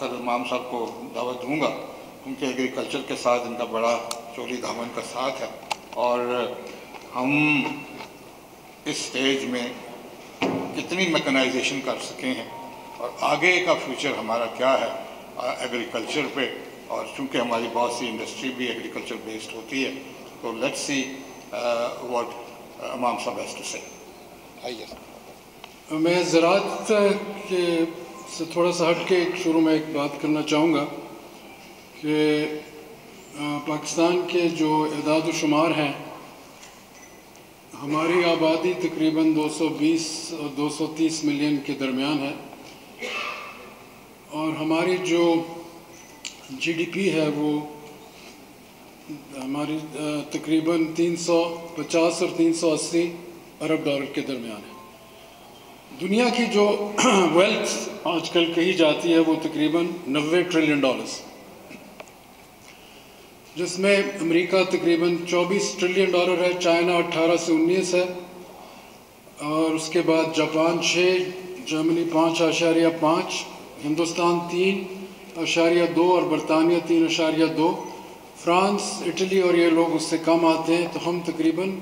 आखिर इमाम साहब को दावत दूँगा, क्योंकि एग्रीकल्चर के साथ इनका बड़ा चोली दामन का साथ है और हम इस स्टेज में कितनी मैकेनाइजेशन कर सके हैं और आगे का फ्यूचर हमारा क्या है एग्रीकल्चर पे, और चूँकि हमारी बहुत सी इंडस्ट्री भी एग्रीकल्चर बेस्ड होती है, तो लेट्स सी व्हाट इमाम साहब हैज़ टू से। आइए। मैं ज़राअत के से थोड़ा सा हट के शुरू में एक बात करना चाहूँगा कि पाकिस्तान के जो एदाद शुमार हैं, हमारी आबादी तकरीबन 220 और 230 मिलियन के दरमियान है और हमारी जो जीडीपी है वो हमारी तकरीबन 350 और 380 अरब डॉलर के दरमियान है। दुनिया की जो वेल्थ आजकल कही जाती है वो तकरीबन 90 ट्रिलियन डॉलर्स, जिसमें अमेरिका तकरीबन 24 ट्रिलियन डॉलर है, चाइना 18 से 19 है और उसके बाद जापान 6, जर्मनी 5.5, हिंदुस्तान 3.2 और बरतानिया 3.2, फ्रांस, इटली और ये लोग उससे कम आते हैं, तो हम तकरीबन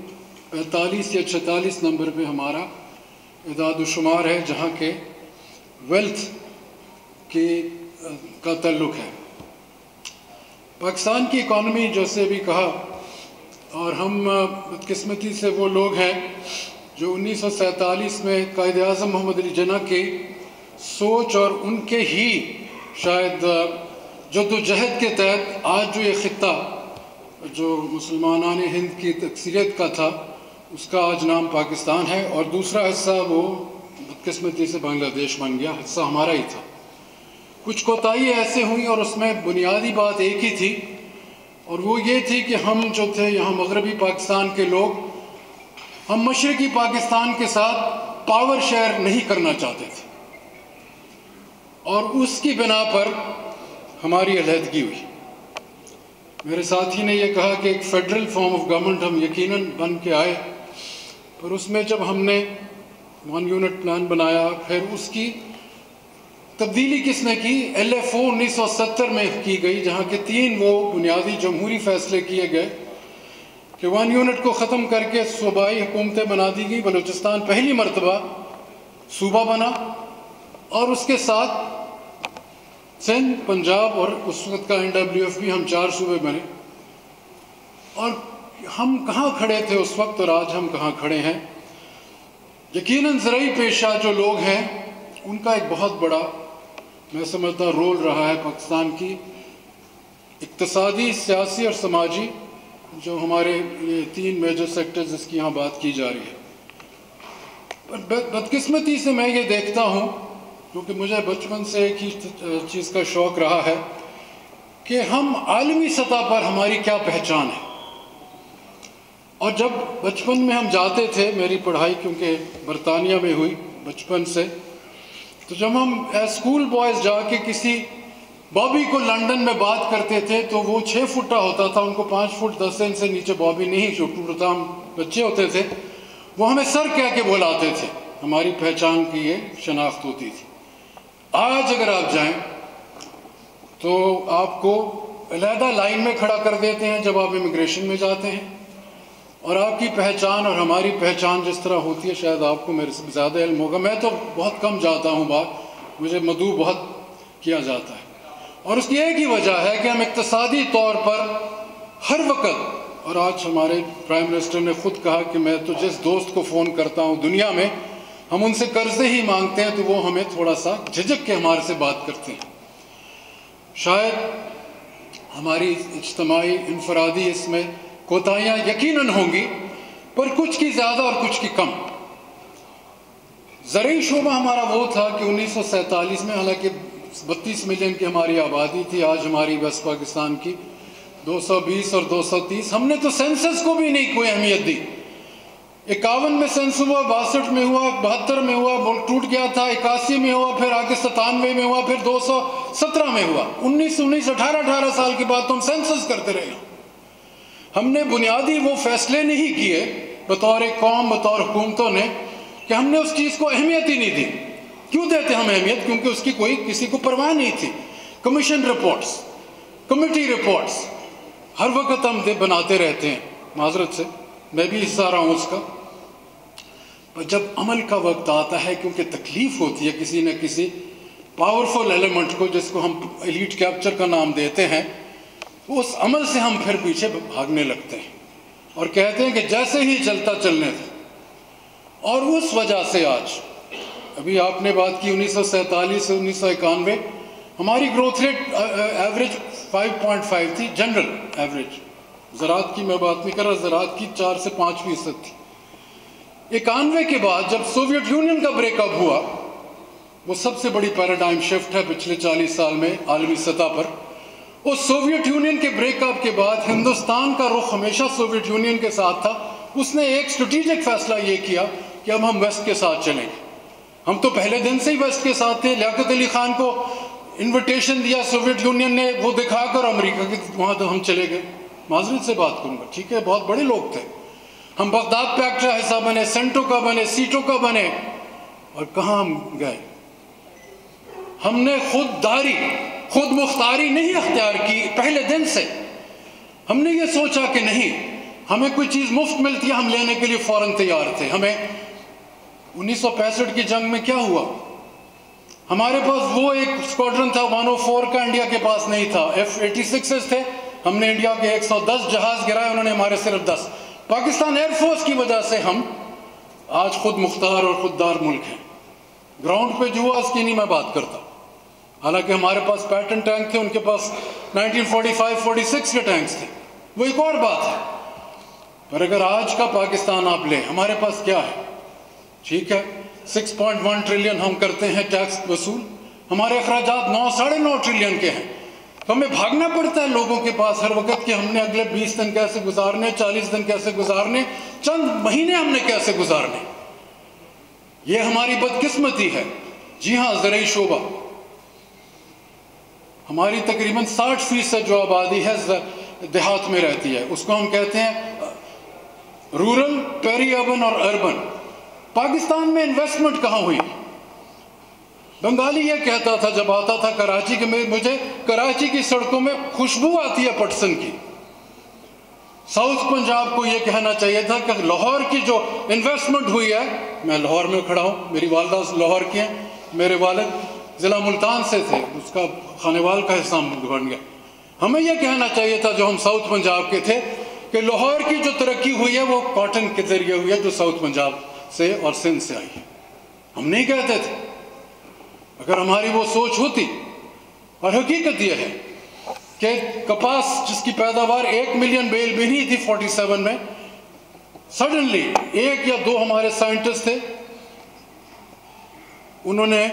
45 या 46 नंबर पे हमारा इदाद शुमार है जहाँ के वेल्थ का ताल्लुक़ है। पाकिस्तान की इकॉनमी जैसे भी कहा, और हम बदकिस्मती से वो लोग हैं जो 1947 में कायद आज़म मोहम्मद अली जिन्ना की सोच और उनके ही शायद जद्दोजहद के तहत आज जो ये ख़ित्ता जो मुसलमानान हिंद की तकसीरियत का था उसका आज नाम पाकिस्तान है, और दूसरा हिस्सा वो बदकिस्मती से बांग्लादेश बन गया, हिस्सा हमारा ही था। कुछ कोताही ऐसे हुई और उसमें बुनियादी बात एक ही थी, और वो ये थी कि हम जो थे यहाँ मगरबी पाकिस्तान के लोग, हम मशरक़ी पाकिस्तान के साथ पावर शेयर नहीं करना चाहते थे और उसकी बिना पर हमारी अलहदगी हुई। मेरे साथी ने यह कहा कि एक फेडरल फॉर्म ऑफ गवर्नमेंट हम यकीनन बन के आए, पर उसमें जब हमने 1 यूनिट प्लान बनाया, फिर उसकी तब्दीली किसने की? LFO 1970 में की गई, जहाँ के 3 वो बुनियादी जमहूरी फैसले किए गए कि 1 यूनिट को ख़त्म करके सूबाई हुकूमतें बना दी गई। बलूचिस्तान पहली मरतबा सूबा बना और उसके साथ सिंध, पंजाब और उस वक्त का NWF भी, हम 4 सूबे बने। और हम कहाँ खड़े थे उस वक्त और आज हम कहाँ खड़े हैं? यकीनन ज़राई पेशा जो लोग हैं उनका एक बहुत बड़ा मैं समझता रोल रहा है पाकिस्तान की इक़्तिसादी, सियासी और समाजी, जो हमारे ये 3 मेजर सेक्टर्स जिसकी यहाँ बात की जा रही है। पर बदकिस्मती से मैं ये देखता हूँ, क्योंकि मुझे बचपन से एक ही चीज़ का शौक़ रहा है कि हम आलमी सतह पर हमारी क्या पहचान है। और जब बचपन में हम जाते थे, मेरी पढ़ाई क्योंकि बरतानिया में हुई बचपन से, तो जब हम स्कूल बॉयज़ जाके किसी बॉबी को लंदन में बात करते थे तो वो 6 फुटा होता था, उनको 5 फुट 10 इंच से नीचे बॉबी नहीं, जो टूटताम बच्चे होते थे, वो हमें सर कह के बुलाते थे। हमारी पहचान की ये शनाख्त होती थी। आज अगर आप जाएं तो आपको अलहदा लाइन में खड़ा कर देते हैं जब आप इमिग्रेशन में जाते हैं, और आपकी पहचान और हमारी पहचान जिस तरह होती है, शायद आपको मेरे से ज़्यादा इल्म होगा। मैं तो बहुत कम जाता हूँ बाहर, मुझे मदऊ बहुत किया जाता है, और उसकी एक ही वजह है कि हम इक़्तिसादी तौर पर हर वक्त, और आज हमारे प्राइम मिनिस्टर ने ख़ुद कहा कि मैं तो जिस दोस्त को फ़ोन करता हूँ दुनिया में, हम उनसे कर्ज़े ही मांगते हैं तो वो हमें थोड़ा सा झिझक के हमारे से बात करते हैं। शायद हमारी इज्तिमाई इनफरादी इसमें कोताहियाँ यकीनन होंगी, पर कुछ की ज़्यादा और कुछ की कम। ज़रूरी शोबा हमारा वो था कि 1947 में, हालांकि 32 मिलियन की हमारी आबादी थी, आज हमारी वेस्ट पाकिस्तान की 220 और 230, हमने तो सेंसस को भी नहीं कोई अहमियत दी। 51 में सेंस हुआ, 62 में हुआ, 72 में हुआ, टूट गया था, 81 में हुआ, फिर आगे 97 में हुआ, फिर 217 में हुआ। 19 18 साल के बाद तो हम सेंसस करते रहे। हमने बुनियादी वो फैसले नहीं किए बतौर कौम, बतौर हुकूमतों ने, कि हमने उस चीज़ को अहमियत ही नहीं दी। क्यों देते हम अहमियत? क्योंकि उसकी कोई किसी को परवाह नहीं थी। कमीशन रिपोर्ट्स, कमेटी रिपोर्ट्स हर वक्त हम बनाते रहते हैं, माजरत से मैं भी हिस्सा रहा हूँ उसका। पर जब अमल का वक्त आता है, क्योंकि तकलीफ होती है किसी न किसी पावरफुल एलिमेंट को, जिसको हम एलीट कैप्चर का नाम देते हैं, उस अमल से हम फिर पीछे भागने लगते हैं और कहते हैं कि जैसे ही चलता चलने दो। और उस वजह से आज, अभी आपने बात की 1947 से 1991, हमारी ग्रोथ रेट एवरेज 5.5 थी, जनरल एवरेज। ज़राअत की मैं बात नहीं कर रहा, ज़राअत की 4 से 5% थी। 91 के बाद जब सोवियत यूनियन का ब्रेकअप हुआ, वो सबसे बड़ी पैराडाइम शिफ्ट है पिछले 40 साल में आलमी सतह पर। उस सोवियत यूनियन के ब्रेकअप के बाद हिंदुस्तान का रुख हमेशा सोवियत यूनियन के साथ था। उसने एक स्ट्रेटेजिक फैसला ये किया कि अब हम वेस्ट के साथ चलेंगे। हम तो पहले दिन से ही वेस्ट के साथ थे। लियाकत अली खान को इन्विटेशन दिया सोवियत यूनियन ने, वो दिखाकर अमेरिका के वहाँ तो हम चले गए। माजरत से बात करूँगा, ठीक है, बहुत बड़े लोग थे हम। बगदाद पैक्ट का हिस्सा बने, सेंटो का बने, सीटो का बने, और कहाँ हम गए? हमने खुद मुख्तारी नहीं अख्तियार की। पहले दिन से हमने ये सोचा कि नहीं, हमें कोई चीज़ मुफ्त मिलती है, हम लेने के लिए फ़ौरन तैयार थे। हमें 1965 की जंग में क्या हुआ? हमारे पास वो एक स्क्वाड्रन था 104 का, इंडिया के पास नहीं था। F-86 थे, हमने इंडिया के 110 जहाज गिराए, उन्होंने हमारे सिर्फ 10। पाकिस्तान एयरफोर्स की वजह से हम आज खुद मुख्तार और खुददार मुल्क हैं। ग्राउंड पे जो हुआ उसकी नहीं मैं बात करता। हालांकि हमारे पास पैटर्न टैंक थे, उनके पास 1945-46 के टैंक्स थे, वो एक और बात है। पर अगर आज का पाकिस्तान आप लें, हमारे पास क्या है? ठीक है, 6.1 ट्रिलियन हम करते हैं टैक्स वसूल, हमारे अखराजात 9-9.5 ट्रिलियन के हैं। तो हमें भागना पड़ता है लोगों के पास हर वक्त कि हमने अगले 20 दिन कैसे गुजारने, 40 दिन कैसे गुजारने, चंद महीने हमने कैसे गुजारने। ये हमारी बदकिस्मती है। जी हाँ, ज़रई शोबा, हमारी तकरीबन 60% जो आबादी है देहात में रहती है, उसको हम कहते हैं रूरल, पेरी अर्बन और अर्बन। पाकिस्तान में इन्वेस्टमेंट कहाँ हुई? बंगाली ये कहता था जब आता था कराची के, मुझे कराची की सड़कों में खुशबू आती है पटसन की। साउथ पंजाब को ये कहना चाहिए था कि लाहौर की जो इन्वेस्टमेंट हुई है, मैं लाहौर में खड़ा हूँ, मेरी वालदा लाहौर की हैं, मेरे वालिद ज़िला मुल्तान से थे, उसका खानेवाल का हिस्सा बन गया। हमें यह कहना चाहिए था जो हम साउथ पंजाब के थे कि लाहौर की जो तरक्की हुई है वो कॉटन के जरिए हुई है, जो साउथ पंजाब से और सिंध से आई है। हम नहीं कहते थे। अगर हमारी वो सोच होती, और हकीकत यह है कि कपास जिसकी पैदावार 1 मिलियन बेल भी नहीं थी 47 में, सडनली 1 या 2 हमारे साइंटिस्ट थे, उन्होंने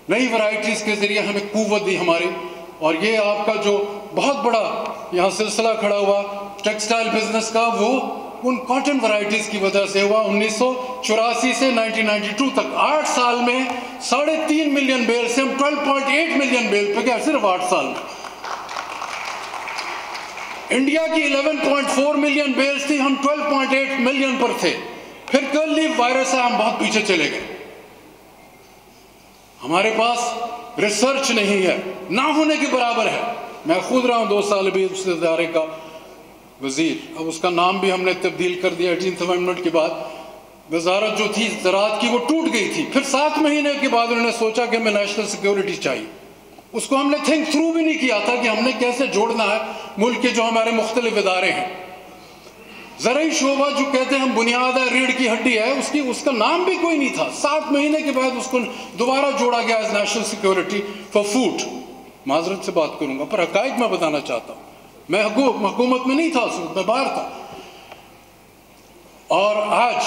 नई वैरायटीज़ के ज़रिए हमें कुव्वत दी हमारी। और ये आपका जो बहुत बड़ा यहाँ सिलसिला खड़ा हुआ टेक्सटाइल बिजनेस का, वो उन कॉटन वैरायटीज़ की वजह से हुआ। 1984 से 1992 तक 8 साल में 3.5 मिलियन बेल से हम 12.8 मिलियन बेल पे गए, सिर्फ 8 साल में। इंडिया की 11.4 मिलियन बेल्स थी, हम 12.8 मिलियन पर थे। फिर कर्ल लीफ वायरस है, हम बहुत पीछे चले गए। हमारे पास रिसर्च नहीं है, ना होने के बराबर है। मैं खुद रहा हूँ 2 साल भी उस इदारे का वजीर, अब उसका नाम भी हमने तब्दील कर दिया 18th अमेंडमेंट के बाद। वजारत जो थी ज़राअत की वो टूट गई थी। फिर 7 महीने के बाद उन्होंने सोचा कि हमें नेशनल सिक्योरिटी चाहिए। उसको हमने थिंक थ्रू भी नहीं किया था कि हमने कैसे जोड़ना है मुल्क के जो हमारे मुख्तलिफ इदारे हैं। ज़रई शोबा जो कहते हैं हम बुनियाद है, रीढ़ की हड्डी है, उसका नाम भी कोई नहीं था। 7 महीने के बाद उसको दोबारा जोड़ा गया as national security for food. माजरत से बात करूंगा, पर हकाइक मैं बताना चाहता हूँ। मैं हुकूमत में नहीं था उस वक्त, मैं बाहर था। और आज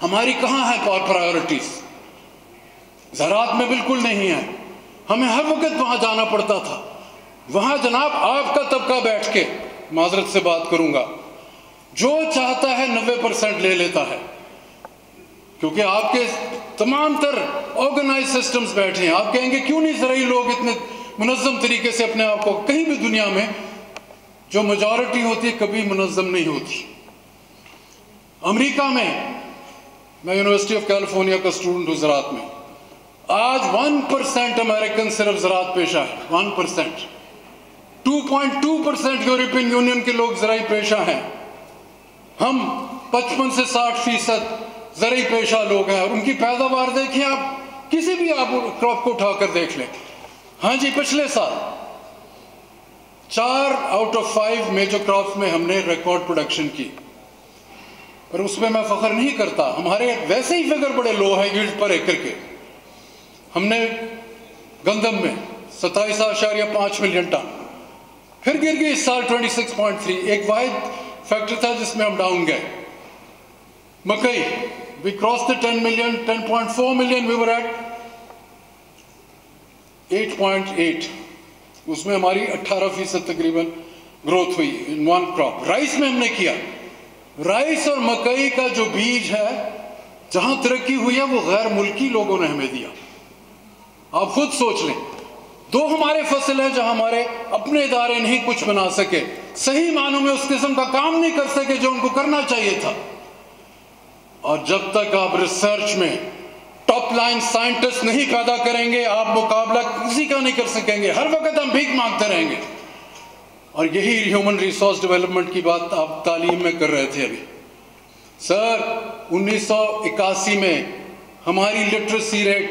हमारी कहाँ है प्रायोरिटीज? ज़राअत में बिल्कुल नहीं है। हमें हर वक्त वहाँ जाना पड़ता था। वहाँ जनाब आपका तबका बैठ के, माजरत से बात करूंगा, जो चाहता है 90% ले लेता है, क्योंकि आपके तमाम तर ऑर्गेनाइज सिस्टम्स बैठे हैं। आप कहेंगे क्यों नहीं ज़राई लोग इतने मुनज़्ज़म तरीके से अपने आप को, कहीं भी दुनिया में जो मेजॉरिटी होती है कभी मुनज़्ज़म नहीं होती। अमेरिका में, मैं यूनिवर्सिटी ऑफ कैलिफोर्निया का स्टूडेंट हूँ ज़राअत में, आज 1% अमेरिकन सिर्फ ज़राअत पेशा है, 1%। 2.2% यूरोपियन यूनियन के लोग ज़राई पेशा हैं। हम 55 से 60% ज़राई पेशा लोग हैं, और उनकी पैदावार देखिए आप, किसी भी आप क्रॉप को उठाकर देख लें। हाँ जी, पिछले साल 4 आउट ऑफ 5 मेजर क्रॉप्स में हमने रिकॉर्ड प्रोडक्शन की, पर उसमें मैं फख्र नहीं करता। हमारे वैसे ही फिगर बड़े लो है यील्ड पर एकड़ के। हमने गंदम में 27.5 मिलियन टन, फिर गिर गई इस साल 26.3। एक वाहिद फैक्टर था जिसमें हम डाउन गए। मकई, we cross the 10 million, 10.4 million, we were at 8.8। उसमें हमारी 18% तकरीबन ग्रोथ हुई इन वन क्रॉप। राइस में हमने किया, राइस और मकई का जो बीज है, जहां तरक्की हुई है वो गैर मुल्की लोगों ने हमें दिया। आप खुद सोच लें, 2 हमारे फसल है जहां हमारे अपने इदारे नहीं कुछ बना सके, सही मानों में उस किस्म का काम नहीं कर सके जो उनको करना चाहिए था। और जब तक आप रिसर्च में टॉप लाइन साइंटिस्ट नहीं पैदा करेंगे, आप मुकाबला किसी का नहीं कर सकेंगे। हर वक्त हम भीख मांगते रहेंगे। और यही ह्यूमन रिसोर्स डेवलपमेंट की बात आप तालीम में कर रहे थे अभी। सर, 1981 में हमारी लिटरेसी रेट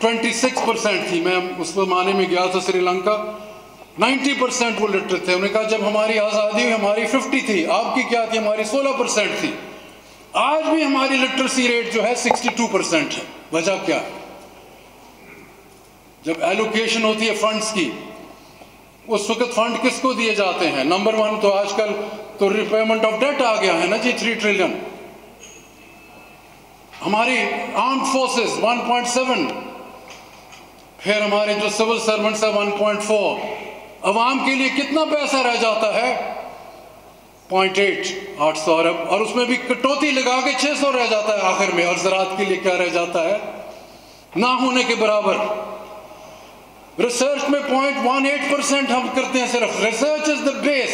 26% थी। मैं उस जमाने में गया था श्रीलंका, 90% वो लिटरेट थे। उन्होंने कहा जब हमारी आज़ादी हुई हमारी 50 थी, आपकी क्या थी? हमारी 16% थी। आज भी हमारी लिटरेसी रेट जो है 62% है। वजह क्या है? जब एलोकेशन होती है फंड्स की, उस वक्त फंड किसको दिए जाते हैं? नंबर 1 तो आजकल तो रिपेमेंट ऑफ डेट आ गया है ना जी, 3 ट्रिलियन। हमारी आर्म्ड फोर्सेस 1.7, फिर हमारे जो सिविल सर्वेंट्स है 1.4। अवाम के लिए कितना पैसा रह जाता है? 0.8, 800 अरब, और उसमें भी कटौती लगा के 600 रह जाता है आखिर में। और ज़राअत के लिए क्या रह जाता है? ना होने के बराबर। रिसर्च में 0.18% हम करते हैं सिर्फ। Research is the base,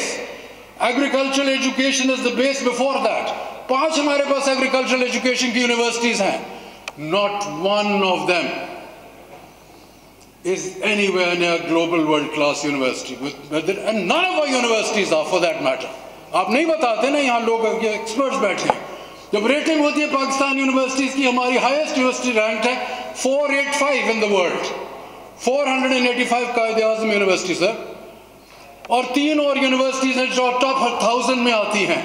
agricultural education is the base. Before that 5 हमारे पास एग्रीकल्चरल एजुकेशन की यूनिवर्सिटीज हैं, not one of them is anywhere near global world class university, and none of our universities are for that matter. आप नहीं बताते ना, यहाँ लोग experts बैठे हैं। जब रेटिंग होती है पाकिस्तान यूनिवर्सिटीज की, हमारी हाईएस्ट यूनिवर्सिटी रैंक है 485 in the world, 485 Quaid-e-Azam university sir. और 3 और यूनिवर्सिटीज हैं जो टॉप 1000 में आती हैं।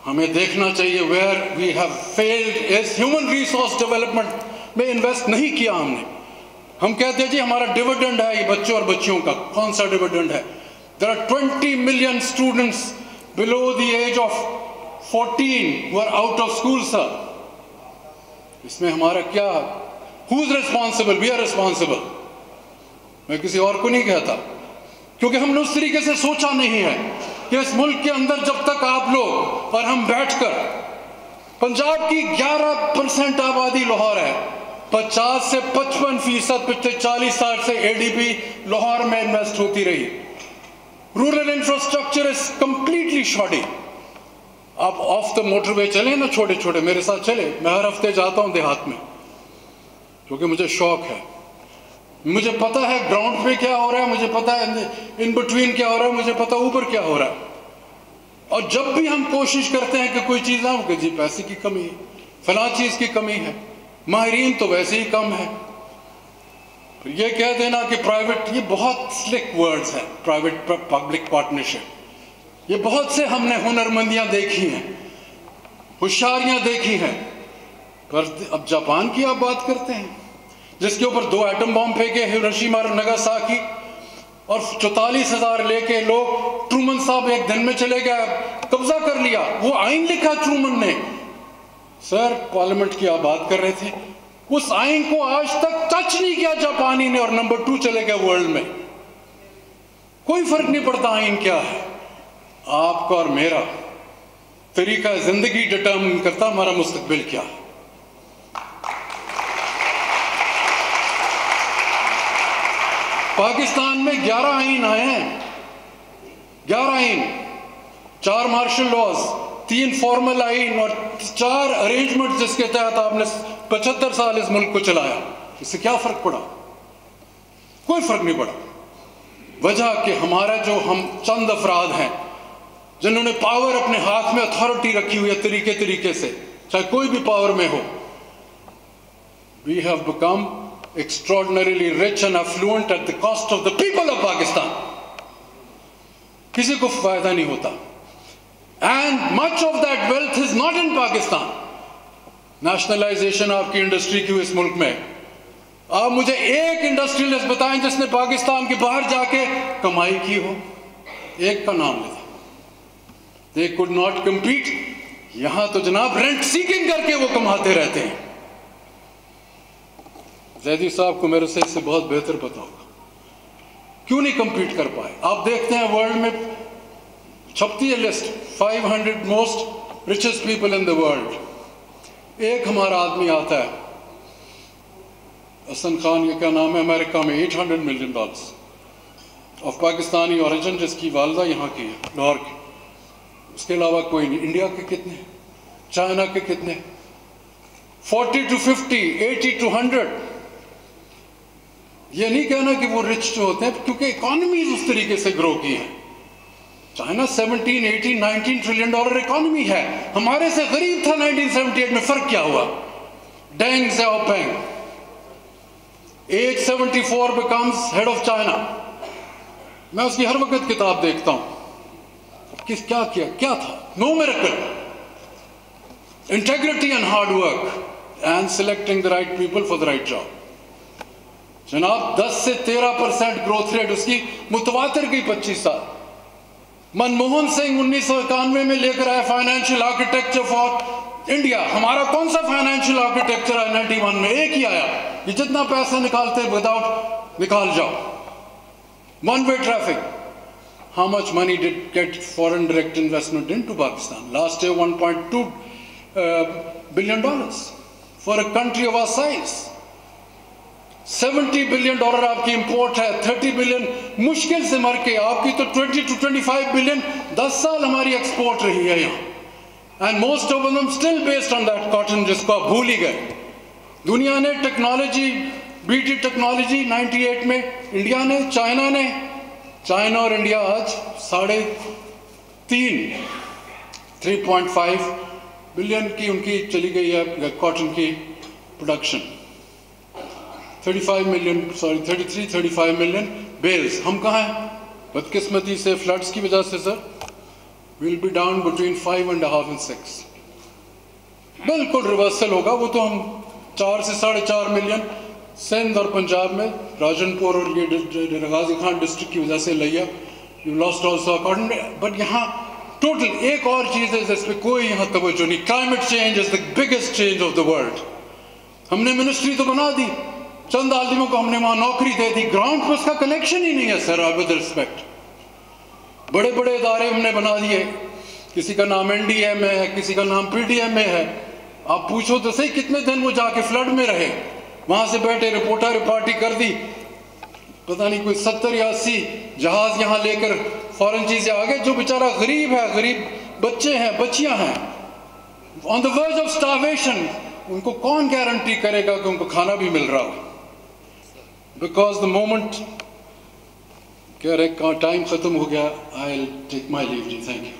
हमें देखना चाहिए where we have failed is human resource development में इन्वेस्ट नहीं किया हमने। हम कहते हैं जी हमारा डिविडेंड है ये बच्चों और बच्चियों का। कौन सा डिविडेंड है? There are 20 million students below the age of 14 who are out of school sir। इसमें हमारा क्या? who is responsible? we are responsible। मैं किसी और को नहीं कहता, क्योंकि हमने उस तरीके से सोचा नहीं है कि इस मुल्क के अंदर जब तक आप लोग और हम बैठकर, पंजाब की 11% आबादी लाहौर है, 50 से 55% पिछले 40 साल से एडीपी लाहौर में इन्वेस्ट होती रही। Rural infrastructure is completely shorty. आप ऑफ द मोटरवे चले ना, छोटे छोटे, मेरे साथ चले। मैं हर हफ्ते जाता हूं देहात में, क्योंकि मुझे शौक है। मुझे पता है ग्राउंड पे क्या हो रहा है, मुझे पता है इन बिटवीन क्या हो रहा है, मुझे पता है ऊपर क्या हो रहा है। और जब भी हम कोशिश करते हैं कि कोई चीज़ ना हो, जी पैसे की कमी है, फलां चीज़ की कमी है, माहिरीन तो वैसे ही कम है। ये कह देना कि प्राइवेट, ये बहुत स्लिक वर्ड्स हैं, प्राइवेट पब्लिक पार्टनरशिप। ये बहुत से हमने हुनरमंदियां देखी हैं, होशियारियां देखी हैं, पर अब जापान की आप बात करते हैं जिसके ऊपर 2 एटम बॉम्ब फेंके, हिरोशिमा और नागासाकी, और 44,000 लेके लोग, ट्रूमन साहब एक दिन में चले गए, कब्जा कर लिया। वो आइन लिखा ट्रूमन ने। सर, पार्लियामेंट की आप बात कर रहे थे, उस आइन को आज तक टच नहीं किया जापानी ने, और नंबर 2 चले गए वर्ल्ड में। कोई फर्क नहीं पड़ता आइन क्या है। आपका और मेरा तरीका जिंदगी डिटर्मिन करता हमारा मुस्तकबिल क्या है। पाकिस्तान में 11 आइन आए हैं, 11 आइन, 4 मार्शल लॉज, 3 फॉर्मल आइन और 4 अरेंजमेंट जिसके तहत आपने 75 साल इस मुल्क को चलाया। इससे क्या फर्क पड़ा? कोई फर्क नहीं पड़ा। वजह कि हमारा जो हम चंद अफराद हैं जिन्होंने पावर अपने हाथ में, अथॉरिटी रखी हुई है तरीके से, चाहे कोई भी पावर में हो, we have become extraordinarily rich and affluent at the cost of the people of Pakistan. किसी को फायदा नहीं होता। And much of that wealth is not in Pakistan. Nationalisation आपकी इंडस्ट्री की हुई इस मुल्क में। आप मुझे एक इंडस्ट्रियलिस्ट बताएं जिसने पाकिस्तान के बाहर जाके कमाई की हो, एक का नाम लेता। They could not compete. यहां तो जनाब रेंट सीकिंग करके वो कमाते रहते हैं। जैदी साहब को मेरे से इससे बहुत बेहतर पता होगा क्यों नहीं कम्पीट कर पाए। आप देखते हैं वर्ल्ड में छपती है list 500 most richest people in the world. एक हमारा आदमी आता है, हसन खान, ये क्या नाम है, अमेरिका में $800 मिलियन ऑफ पाकिस्तानी ओरिजिन, जिसकी वालदा यहाँ की है, लाहौर की। उसके अलावा कोई नहीं। इंडिया के कितने, चाइना के कितने, 40 to 50, 80 to 100। ये नहीं कहना कि वो रिच जो होते हैं, क्योंकि इकोनॉमीज उस तरीके से ग्रो की है। चाइना 17, 18, 19 ट्रिलियन डॉलर इकोनॉमी है। हमारे से गरीब था 1978 में। फर्क क्या हुआ? Deng ज़ाओपिंग age 74 becomes head of China। मैं उसकी हर वक्त किताब देखता हूं। किस क्या किया, क्या था? No miracle. Integrity and hard work and selecting the right people for the right job. जनाब 10 से 13% ग्रोथ रेट उसकी मुतवातिर गई 25 साल। मनमोहन सिंह 1991 में लेकर आया फाइनेंशियल आर्किटेक्चर फॉर इंडिया। हमारा कौन सा फाइनेंशियल आर्किटेक्चर है 91 में? एक ही आया। ये जितना पैसा निकालते विदाउट निकाल जाओ, one way traffic. How much money did get foreign direct investment into Pakistan last year? $1.2 billion for a country of our size. $70 billion आपकी इंपोर्ट है, 30 बिलियन मुश्किल से मर के। आपकी तो 20 to 25 बिलियन 10 साल हमारी एक्सपोर्ट रही है यहाँ। And most of them still based on that cotton, जिसको आप भूल ही गए। दुनिया ने टेक्नोलॉजी, बीटी टेक्नोलॉजी 98 में इंडिया ने, चाइना और इंडिया आज 3.5 बिलियन की उनकी चली गई है कॉटन की प्रोडक्शन। 35 million bells. हम कहाँ हैं? बदकिस्मती से फ्लड्स की वजह से sir will be down between 5.5 and 6। बिल्कुल रिवर्सल होगा। वो तो हम 4 से 4.5 मिलियन सिंध और पंजाब में, राजनपुर और ये गाजी खान डिस्ट्रिक्ट की वजह से लिया। You lost also according. But यहाँ टोटल एक और चीज़ है जिस पर कोई यहाँ तवज्जो नहीं। Climate change is the biggest change of the world. हमने मिनिस्ट्री तो बना दी, चंद आदमियों को हमने वहाँ नौकरी दे दी, ग्राउंड पर उसका कलेक्शन ही नहीं है सर। विद रिस्पेक्ट, बड़े बड़े इदारे हमने बना दिए। किसी का नाम NDM में है, किसी का नाम PDM में है। आप पूछो तो सही कितने दिन वो जाके फ्लड में रहे, वहां से बैठे रिपोर्टी कर दी। पता नहीं कोई 70 या 80 जहाज यहाँ लेकर फॉरेन चीजें आ गए। जो बेचारा गरीब है, गरीब बच्चे हैं, बच्चियां हैं, on the verge of starvation, उनको कौन गारंटी करेगा कि उनको खाना भी मिल रहा हो? बिकॉज द मोमेंट कह रहे टाइम खत्म हो गया। I will take my leave जी। Thank you.